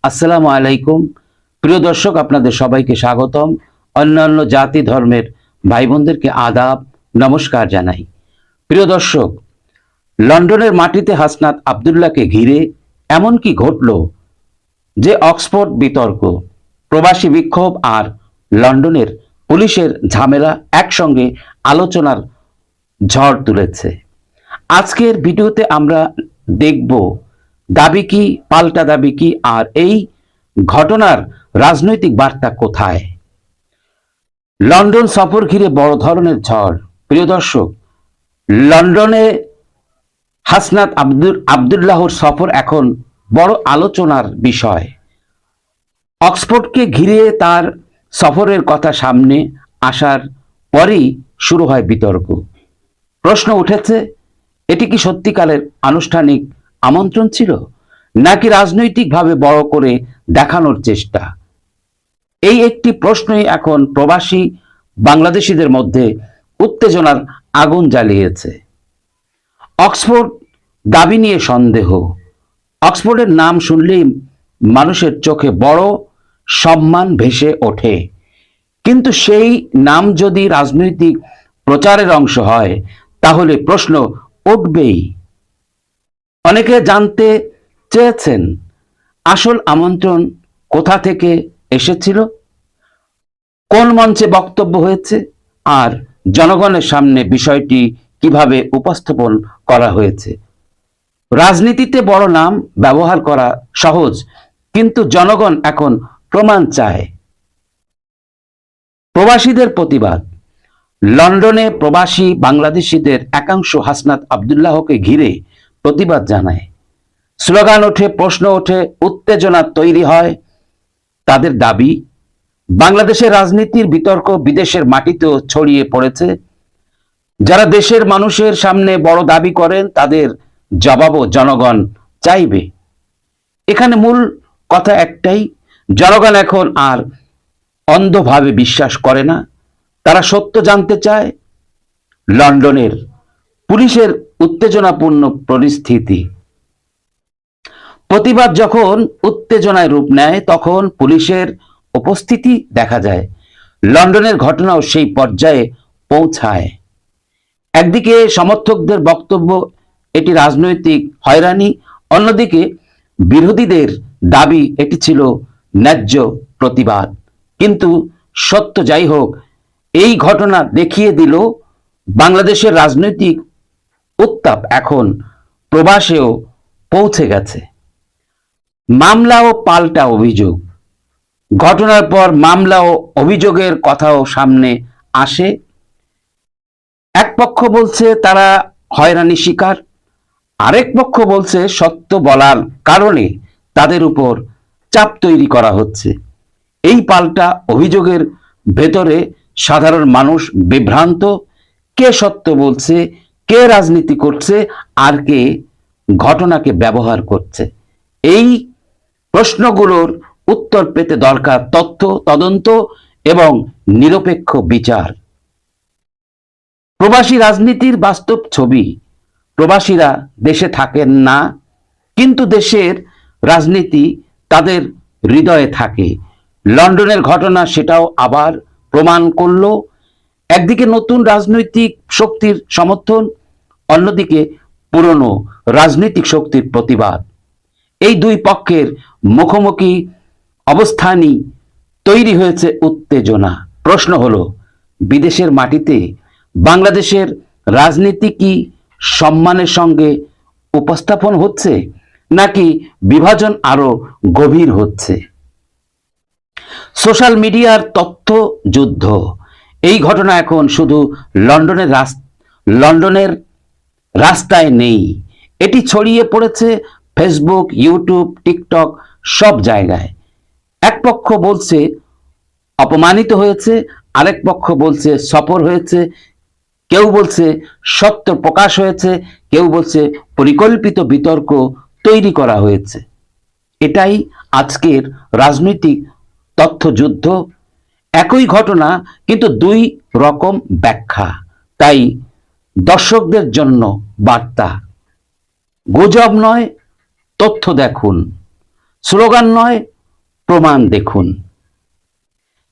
আসসালামু আলাইকুম। প্রিয় দর্শক, আপনাদের সবাইকে স্বাগতম। অন্যান্য জাতি ধর্মের ভাই বোনদেরকে আদাব, নমস্কার জানাই। প্রিয় দর্শক, লন্ডনের মাটিতে হাসনাত আবদুল্লাহকে ঘিরে এমন কি ঘটল যে অক্সফোর্ড বিতর্ক, প্রবাসী বিক্ষোভ আর লন্ডনের পুলিশের ঝামেলা একসঙ্গে আলোচনার ঝড় তুলেছে। আজকের ভিডিওতে আমরা দেখব দাবি কি, পাল্টা দাবি কি, আর এই ঘটনার রাজনৈতিক বার্তা কোথায়। লন্ডন সফর ঘিরে বড় ধরনের ঝড়। প্রিয় দর্শক, লন্ডনে হাসনাত আবদুল্লাহর সফর এখন বড় আলোচনার বিষয়। অক্সফোর্ডকে ঘিরে তার সফরের কথা সামনে আসার পরেই শুরু হয় বিতর্ক। প্রশ্ন উঠেছে, এটি কি সত্যিকারের আনুষ্ঠানিক আমন্ত্রণ ছিল, নাকি রাজনৈতিকভাবে বড় করে দেখানোর চেষ্টা? এই একটি প্রশ্নই এখন প্রবাসী বাংলাদেশিদের মধ্যে উত্তেজনার আগুন জ্বালিয়েছে। অক্সফোর্ড দাবি নিয়ে সন্দেহ। অক্সফোর্ডের নাম শুনলেই মানুষের চোখে বড় সম্মান ভেসে ওঠে, কিন্তু সেই নাম যদি রাজনৈতিক প্রচারের অংশ হয় তাহলে প্রশ্ন উঠবেই। অনেকে জানতে চেয়েছেন আসল আমন্ত্রণ কোথা থেকে এসেছিল, কোন মঞ্চে বক্তব্য হয়েছে, আর জনগণের সামনে বিষয়টি কিভাবে উপস্থাপন করা হয়েছে। রাজনীতিতে বড় নাম ব্যবহার করা সহজ, কিন্তু জনগণ এখন প্রমাণ চায়। প্রবাসীদের প্রতিবাদ। লন্ডনে প্রবাসী বাংলাদেশিদের একাংশ হাসনাত আবদুল্লাহকে ঘিরে প্রতিবাদ জানায়। স্লোগান ওঠে, প্রশ্ন ওঠে, উত্তেজনা তৈরি হয়। তাদের দাবি, বাংলাদেশের রাজনীতির বিতর্ক বিদেশের মাটিতেও ছড়িয়ে পড়েছে। যারা দেশের মানুষের সামনে বড় দাবি করেন তাদের জবাবও জনগণ চাইবে। এখানে মূল কথা একটাই, জনগণ এখন আর অন্ধভাবে বিশ্বাস করে না, তারা সত্য জানতে চায়। লন্ডনের পুলিশের উত্তেজনাপূর্ণ পরিস্থিতি। প্রতিবাদ যখন উত্তেজনায় রূপ নেয় তখন পুলিশের উপস্থিতি দেখা যায়। লন্ডনের ঘটনাও সেই পর্যায়ে পৌঁছায়। একদিকে সমর্থকদের বক্তব্য এটি রাজনৈতিক হয়রানি, অন্যদিকে বিরোধীদের দাবি এটি ছিল ন্যায্য প্রতিবাদ। কিন্তু সত্য যাই হোক, এই ঘটনা দেখিয়ে দিল বাংলাদেশের রাজনৈতিক উত্তাপ এখন প্রবাসেও পৌঁছে গেছে। মামলা ও পাল্টা অভিযোগ। ঘটনার পর মামলা ও অভিযোগের কথাও সামনে আসে। এক পক্ষ বলছে তারা হয়রানি শিকার, আরেক পক্ষ বলছে সত্য বলার কারণে তাদের উপর চাপ তৈরি করা হচ্ছে। এই পাল্টা অভিযোগের ভেতরে সাধারণ মানুষ বিভ্রান্ত। কে সত্য বলছে, কে রাজনীতি করছে, আর কে ঘটনাকে ব্যবহার করছে? এই প্রশ্নগুলোর উত্তর পেতে দরকার তথ্য, তদন্ত এবং নিরপেক্ষ বিচার। প্রবাসী রাজনীতির বাস্তব ছবি। প্রবাসীরা দেশে থাকেন না, কিন্তু দেশের রাজনীতি তাদের হৃদয়ে থাকে। লন্ডনের ঘটনা সেটাও আবার প্রমাণ করল। একদিকে নতুন রাজনৈতিক শক্তির সমর্থন, অন্যদিকে পুরনো রাজনৈতিক শক্তির প্রতিবাদ। এই দুই পক্ষের মুখোমুখি অবস্থানই তৈরি হয়েছে উত্তেজনা। প্রশ্ন হলো, বিদেশের মাটিতে বাংলাদেশের রাজনীতি কি সম্মানের সঙ্গে উপস্থাপন হচ্ছে, নাকি বিভাজন আরো গভীর হচ্ছে? সোশ্যাল মিডিয়ার তথ্য যুদ্ধ। এই ঘটনা এখন শুধু লন্ডনের রাস্তায় নেই, এটি ছড়িয়ে পড়েছে ফেসবুক, ইউটিউব, টিকটক, সব জায়গায়। এক পক্ষ বলছে অপমানিত হয়েছে, আরেক পক্ষ বলছে সফর হয়েছে, কেউ বলছে সত্য প্রকাশ হয়েছে, কেউ বলছে পরিকল্পিত বিতর্ক তৈরি করা হয়েছে। এটাই আজকের রাজনৈতিক তথ্যযুদ্ধ। একই ঘটনা কিন্তু দুই রকম ব্যাখ্যা। তাই দর্শকদের জন্য বার্তা, গুজব নয়, তথ্য দেখুন। স্লোগান নয়, প্রমাণ দেখুন।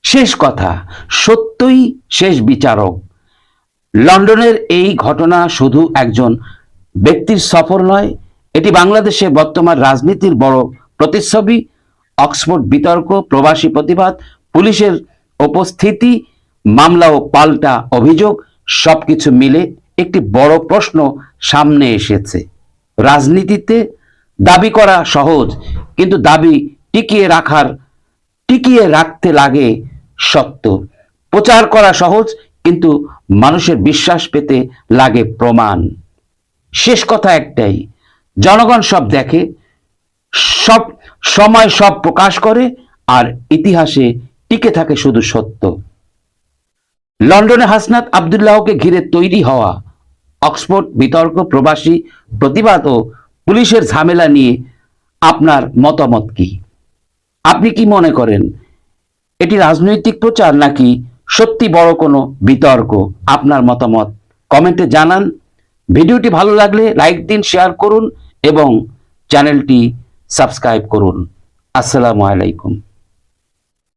শেষ কথা, সত্যই শেষ বিচারক। লন্ডনের এই ঘটনা শুধু একজন ব্যক্তির সফর নয়, এটি বাংলাদেশের বর্তমান রাজনীতির বড় প্রতিচ্ছবি। অক্সফোর্ড বিতর্ক, প্রবাসী প্রতিবাদ, পুলিশের উপস্থিতি, মামলা ও পাল্টা অভিযোগ, সবকিছু মিলে একটি বড় প্রশ্ন সামনে এসেছে। রাজনীতিতে দাবি করা সহজ, কিন্তু দাবি টিকিয়ে রাখতে লাগে সত্য। প্রচার করা সহজ, কিন্তু মানুষের বিশ্বাস পেতে লাগে প্রমাণ। শেষ কথা একটাই, জনগণ সব দেখে, সব সময় সব প্রকাশ করে, আর ইতিহাসে টিকে থাকে শুধু সত্য। লন্ডনে হাসনাত আব্দুল্লাহকে ঘিরে তৈরি হওয়া অক্সফোর্ড বিতর্ক, প্রবাসী প্রতিবাদ ও পুলিশের ঝামেলা নিয়ে আপনার মতামত কি? আপনি কি মনে করেন এটি রাজনৈতিক প্রচার নাকি সত্যি বড় কোনো বিতর্ক? আপনার মতামত কমেন্টে জানান। ভিডিওটি ভালো লাগলে লাইক দিন, শেয়ার করুন এবং চ্যানেলটি সাবস্ক্রাইব করুন। আসসালামু আলাইকুম।